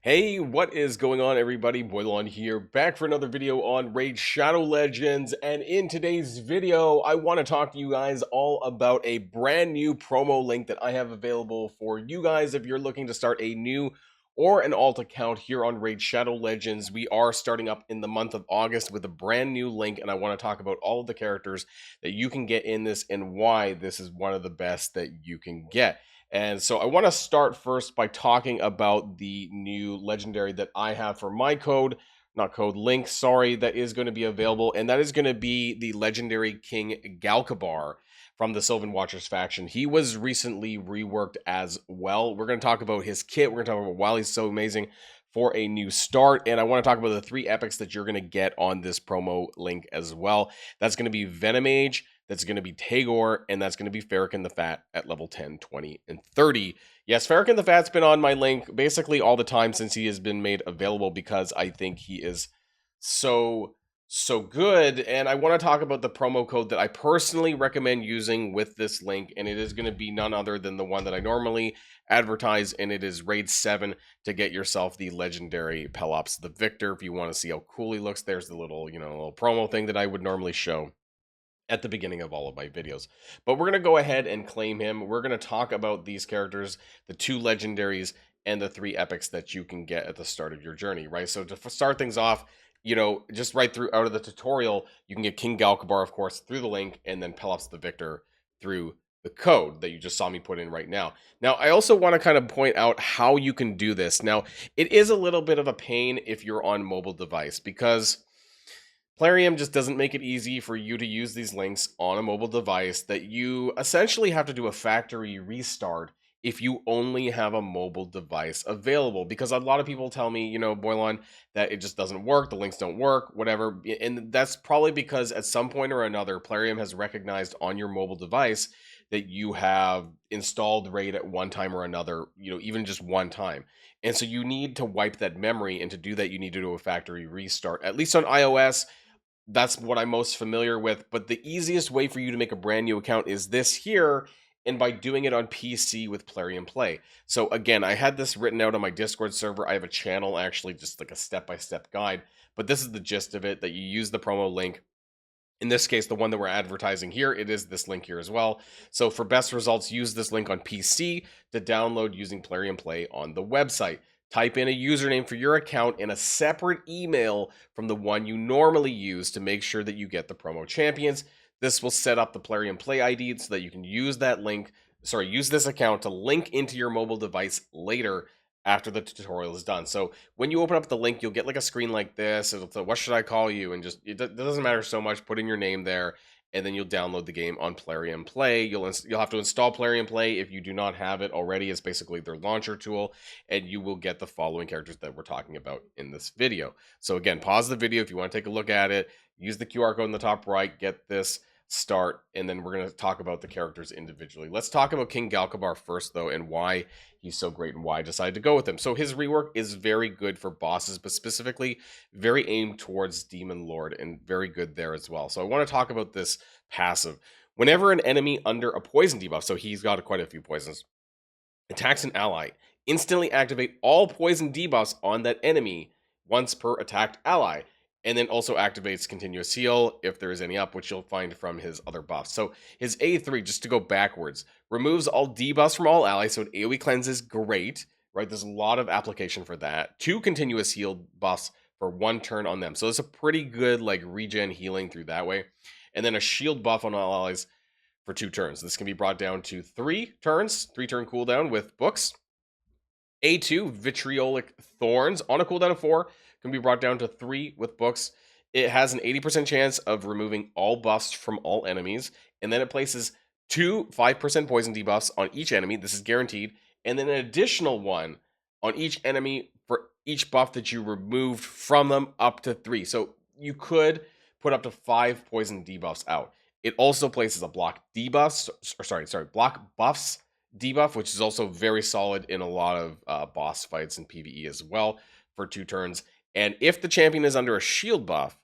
Hey, what is going on, everybody? Boilon here, back for another video on Raid Shadow Legends. And in today's video, I want to talk to you guys all about a brand new promo link that I have available for you guys if you're looking to start a new or an alt account here on Raid Shadow Legends. We are starting up in the month of August with a brand new link, and I want to talk about all of the characters that you can get in this and why this is one of the best that you can get. And so I want to start first by talking about the new legendary that I have for my code, not code link, sorry, that is going to be available. And that is going to be the legendary King GALCOBAR from the Sylvan Watchers faction. He was recently reworked as well. We're going to talk about his kit. We're going to talk about why he's so amazing for a new start. And I want to talk about the 3 epics that you're going to get on this promo link as well. That's going to be Venomage, that's going to be Tagore, and that's going to be Farrakhan the Fat at level 10, 20, and 30. Yes, Farrakhan the Fat's been on my link basically all the time since he has been made available because I think he is so good. And I want to talk about the promo code that I personally recommend using with this link, and it is going to be none other than the one that I normally advertise, and it is Raid 7 to get yourself the legendary PELOPS the Victor. If you want to see how cool he looks, there's the little, little promo thing that I would normally show at the beginning of all of my videos. But we're going to go ahead and claim him. We're going to talk about these characters, the 2 legendaries, and the 3 epics that you can get at the start of your journey, right? So to start things off, just right through out of the tutorial, you can get King GALCOBAR, of course, through the link, and then Pelops the Victor through the code that you just saw me put in right now. Now, I also want to kind of point out how you can do this. Now, it is a little bit of a pain if you're on mobile device because Plarium just doesn't make it easy for you to use these links on a mobile device, that you essentially have to do a factory restart if you only have a mobile device available. Because a lot of people tell me, Boilon, that it just doesn't work, the links don't work, whatever. And that's probably because at some point or another, Plarium has recognized on your mobile device that you have installed RAID at one time or another, even just one time. And so you need to wipe that memory, and to do that, you need to do a factory restart, at least on iOS. That's what I'm most familiar with, but the easiest way for you to make a brand new account is this here, and by doing it on PC with Plarium Play. So again, I had this written out on my Discord server. I have a channel, actually, just like a step-by-step guide, but this is the gist of it, that you use the promo link. In this case, the one that we're advertising here, it is this link here as well. So for best results, use this link on PC to download using Plarium Play on the website. Type in a username for your account and a separate email from the one you normally use to make sure that you get the promo champions. This will set up the Plarium Play ID so that you can use use this account to link into your mobile device later after the tutorial is done. So when you open up the link, you'll get like a screen like this. It'll say, what should I call you? And it doesn't matter so much. Put in your name there, and then you'll download the game on Plarium Play. You'll have to install Plarium Play if you do not have it already. It's basically their launcher tool, and you will get the following characters that we're talking about in this video. So again, pause the video if you want to take a look at it. Use the QR code in the top right, get this start, and then we're going to talk about the characters individually. Let's talk about King GALCOBAR first, though, and why he's so great and why I decided to go with him. So his rework is very good for bosses, but specifically very aimed towards Demon Lord, and very good there as well. So I want to talk about this passive. Whenever an enemy under a poison debuff, so he's got quite a few poisons, attacks an ally, instantly activate all poison debuffs on that enemy once per attacked ally. And then also activates continuous heal if there is any up, which you'll find from his other buffs. So his A3, just to go backwards, removes all debuffs from all allies. So an AoE cleanse is great, right? There's a lot of application for that. 2 continuous heal buffs for 1 turn on them. So it's a pretty good like regen healing through that way. And then a shield buff on all allies for 2 turns. This can be brought down to 3 turns, 3-turn cooldown with books. A2, Vitriolic Thorns, on a cooldown of 4, can be brought down to 3 with books. It has an 80% chance of removing all buffs from all enemies, and then it places 2 5% poison debuffs on each enemy. This is guaranteed, and then an additional 1 on each enemy for each buff that you removed from them, up to 3. So you could put up to 5 poison debuffs out. It also places a block buffs debuff, which is also very solid in a lot of boss fights and PvE as well, for 2 turns. And if the champion is under a shield buff,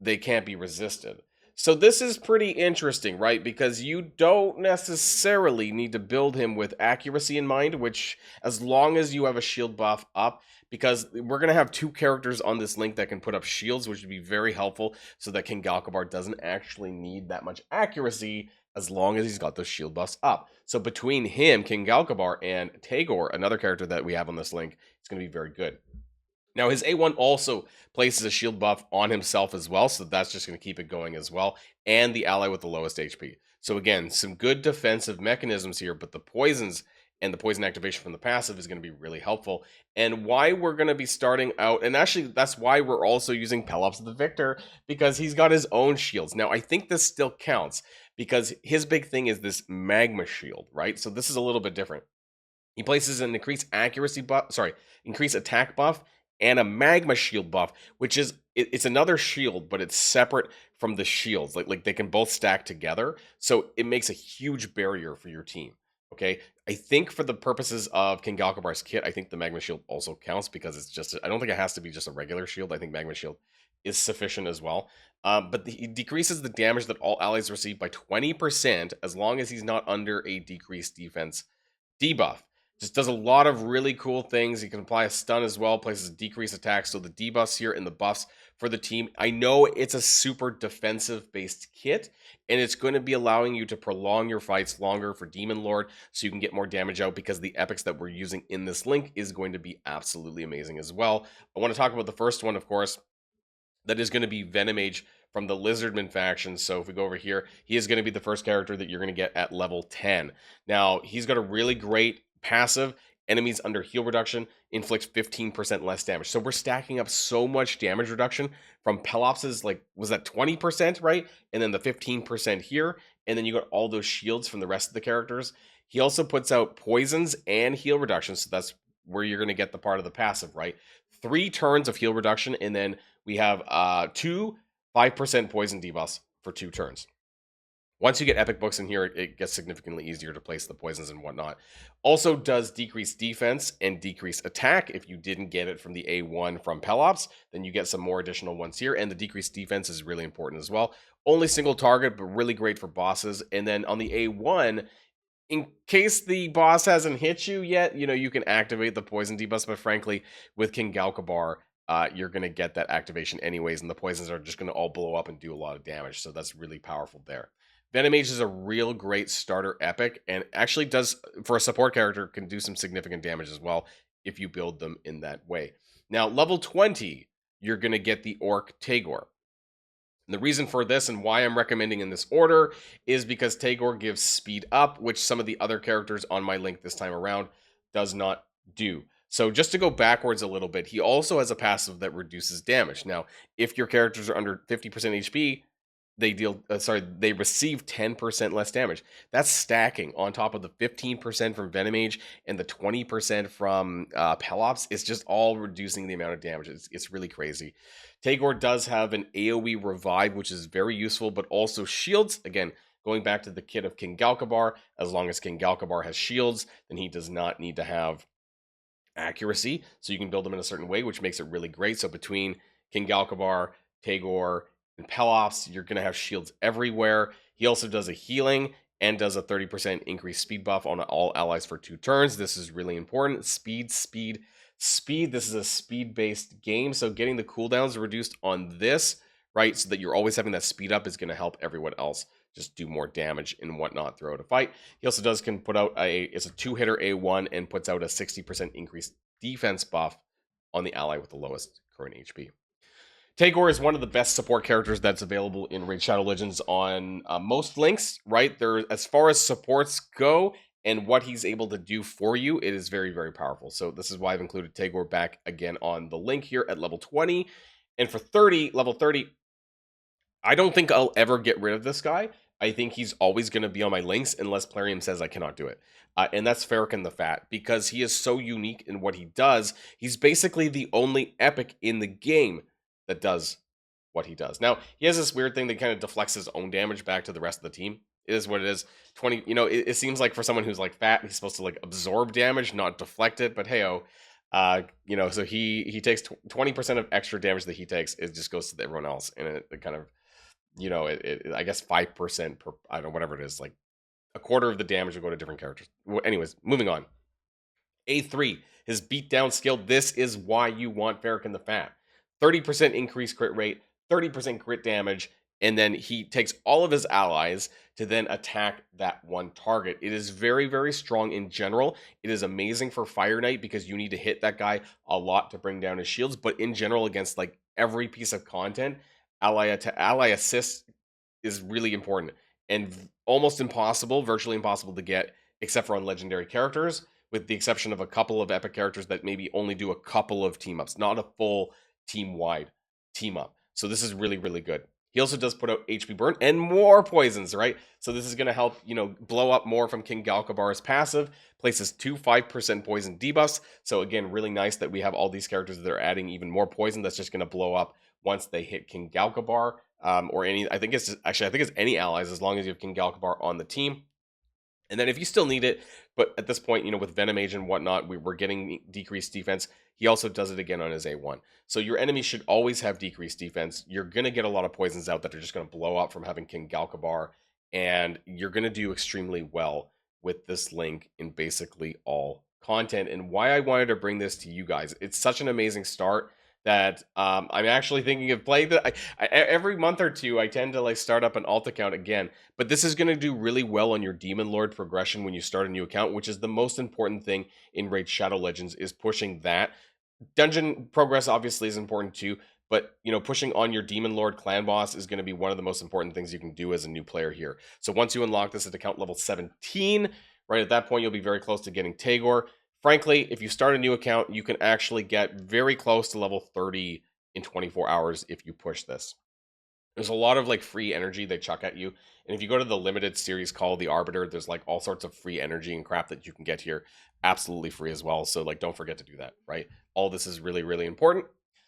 they can't be resisted. So this is pretty interesting, right? Because you don't necessarily need to build him with accuracy in mind, which as long as you have a shield buff up, because we're going to have two characters on this link that can put up shields, which would be very helpful so that King GALCOBAR doesn't actually need that much accuracy as long as he's got those shield buffs up. So between him, King GALCOBAR, and Tagor, another character that we have on this link, it's going to be very good. Now, his A1 also places a shield buff on himself as well, so that's just going to keep it going as well, and the ally with the lowest HP. So again, some good defensive mechanisms here, but the poisons and the poison activation from the passive is going to be really helpful. And why we're going to be starting out, and actually that's why we're also using PELOPS the Victor, because he's got his own shields. Now, I think this still counts, because his big thing is this magma shield, right? So this is a little bit different. He places an increased accuracy buff, increased attack buff, and a magma shield buff, which is it's another shield, but it's separate from the shields. Like they can both stack together, so it makes a huge barrier for your team. Okay, I think for the purposes of King GALCOBAR's kit, I think the magma shield also counts because it's just I don't think it has to be just a regular shield. I think magma shield is sufficient as well. But he decreases the damage that all allies receive by 20% as long as he's not under a decreased defense debuff. Just does a lot of really cool things. You can apply a stun as well, places decreased attack. So the debuffs here and the buffs for the team. I know it's a super defensive based kit, and it's going to be allowing you to prolong your fights longer for Demon Lord so you can get more damage out, because the epics that we're using in this link is going to be absolutely amazing as well. I want to talk about the first one, of course. That is going to be Venomage from the Lizardman faction. So if we go over here, he is going to be the first character that you're going to get at level 10. Now, he's got a really great passive. Enemies under heal reduction inflict 15% less damage. So we're stacking up so much damage reduction from Pelops's, like, was that 20%, right? And then the 15% here. And then you got all those shields from the rest of the characters. He also puts out poisons and heal reduction. So that's where you're going to get the part of the passive, right? 3 turns of heal reduction, and then we have 2 5% poison debuffs for 2 turns. Once you get epic books in here, it gets significantly easier to place the poisons and whatnot. Also does decrease defense and decrease attack. If you didn't get it from the A1 from Pelops, then you get some more additional ones here. And the decreased defense is really important as well. Only single target, but really great for bosses. And then on the A1, in case the boss hasn't hit you yet, you can activate the poison debuffs. But frankly, with King GALCOBAR, you're going to get that activation anyways, and the poisons are just going to all blow up and do a lot of damage. So that's really powerful there. Venomage is a real great starter epic, and actually does, for a support character, can do some significant damage as well if you build them in that way. Now, level 20, you're going to get the Orc Tagor. And the reason for this and why I'm recommending in this order is because Tagor gives speed up, which some of the other characters on my link this time around does not do. So just to go backwards a little bit, he also has a passive that reduces damage. Now, if your characters are under 50% HP, they receive 10% less damage. That's stacking on top of the 15% from Venomage and the 20% from Pelops. It's just all reducing the amount of damage. It's really crazy. Tagor does have an AoE revive, which is very useful, but also shields. Again, going back to the kit of King GALCOBAR, as long as King GALCOBAR has shields, then he does not need to have accuracy. So you can build them in a certain way, which makes it really great. So between King GALCOBAR, Tagor, and Pelops, you're going to have shields everywhere. He also does a healing and does a 30% increased speed buff on all allies for 2 turns. This is really important. Speed. This is a speed-based game, so getting the cooldowns reduced on this, right, so that you're always having that speed up is going to help everyone else just do more damage and whatnot throughout a fight. He also can put out it's a 2-hitter A1 and puts out a 60% increased defense buff on the ally with the lowest current HP. Tagor is one of the best support characters that's available in Raid Shadow Legends on most links, right? As far as supports go and what he's able to do for you, it is very, very powerful. So this is why I've included Tagor back again on the link here at level 20. And for level 30, I don't think I'll ever get rid of this guy. I think he's always going to be on my links unless Plarium says I cannot do it. And that's Farrakhan the Fat, because he is so unique in what he does. He's basically the only epic in the game that does what he does. Now, he has this weird thing that kind of deflects his own damage back to the rest of the team. It is what it is. 20, it seems like for someone who's like fat, he's supposed to like absorb damage, not deflect it. But hey-oh, so he takes 20% of extra damage that he takes. It just goes to everyone else, and it kind of you know, I guess 5% per, I don't know, whatever it is, like a quarter of the damage will go to different characters. Anyways, moving on. A3, his beatdown skill. This is why you want Farrakhan the Fat. 30% increased crit rate, 30% crit damage, and then he takes all of his allies to then attack that one target. It is very, very strong in general. It is amazing for Fire Knight because you need to hit that guy a lot to bring down his shields, but in general, against like every piece of content, ally assist is really important and almost impossible, virtually impossible to get, except for on legendary characters, with the exception of a couple of epic characters that maybe only do a couple of team ups, not a full team-wide team up. So this is really, really good. He also does put out HP burn and more poisons, right? So this is going to help, you know, blow up more from King GALCOBAR's passive. Places 2 5% poison debuffs. So again, really nice that we have all these characters that are adding even more poison. That's just going to blow up once they hit King GALCOBAR, or any. I think it's any allies, as long as you have King GALCOBAR on the team. And then if you still need it, but at this point, you know, with Venom Age and whatnot, we're getting decreased defense. He also does it again on his A1. So your enemy should always have decreased defense. You're going to get a lot of poisons out that are just going to blow up from having King GALCOBAR. And you're going to do extremely well with this link in basically all content. And why I wanted to bring this to you guys, it's such an amazing start that I'm actually thinking of playing that. Every month or two, I tend to like start up an alt account again. But this is going to do really well on your Demon Lord progression when you start a new account, which is the most important thing in Raid Shadow Legends, is pushing that. Dungeon progress obviously is important too, but you know, pushing on your Demon Lord clan boss is going to be one of the most important things you can do as a new player here. So once you unlock this at account level 17, right at that point, you'll be very close to getting Tagore. Frankly, if you start a new account, you can actually get very close to level 30 in 24 hours if you push this. There's a lot of like free energy they chuck at you. And if you go to the limited series called the Arbiter, there's like all sorts of free energy and crap that you can get here absolutely free as well. So like, don't forget to do that, right? All this is really, really important.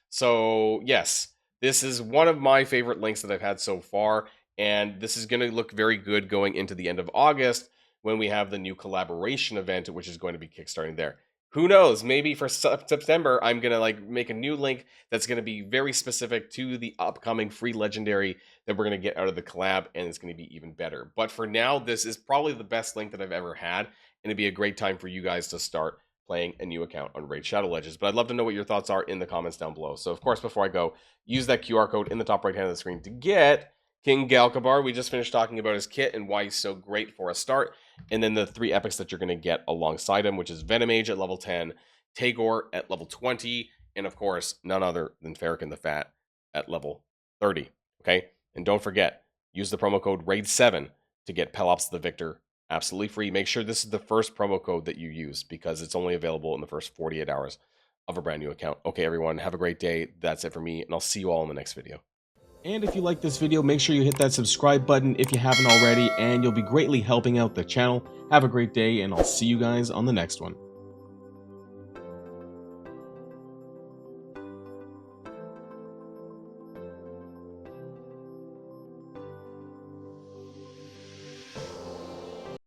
So yes, this is one of my favorite links that I've had so far. And this is going to look very good going into the end of August when we have the new collaboration event, which is going to be kickstarting there. Who knows? Maybe for September, I'm going to like make a new link that's going to be very specific to the upcoming free legendary that we're going to get out of the collab, and it's going to be even better. But for now, this is probably the best link that I've ever had, and it'd be a great time for you guys to start playing a new account on Raid Shadow Legends. But I'd love to know what your thoughts are in the comments down below. So of course, before I go, use that QR code in the top right hand of the screen to get King GALCOBAR. We just finished talking about his kit and why he's so great for a start. And then the 3 epics that you're going to get alongside him, which is Venom Age at level 10, Tagore at level 20, and of course, none other than Farrakhan the Fat at level 30. Okay? And don't forget, use the promo code RAID7 to get PELOPS the Victor absolutely free. Make sure this is the first promo code that you use because it's only available in the first 48 hours of a brand new account. Okay, everyone, have a great day. That's it for me, and I'll see you all in the next video. And if you like this video, make sure you hit that subscribe button if you haven't already, and you'll be greatly helping out the channel. Have a great day, and I'll see you guys on the next one.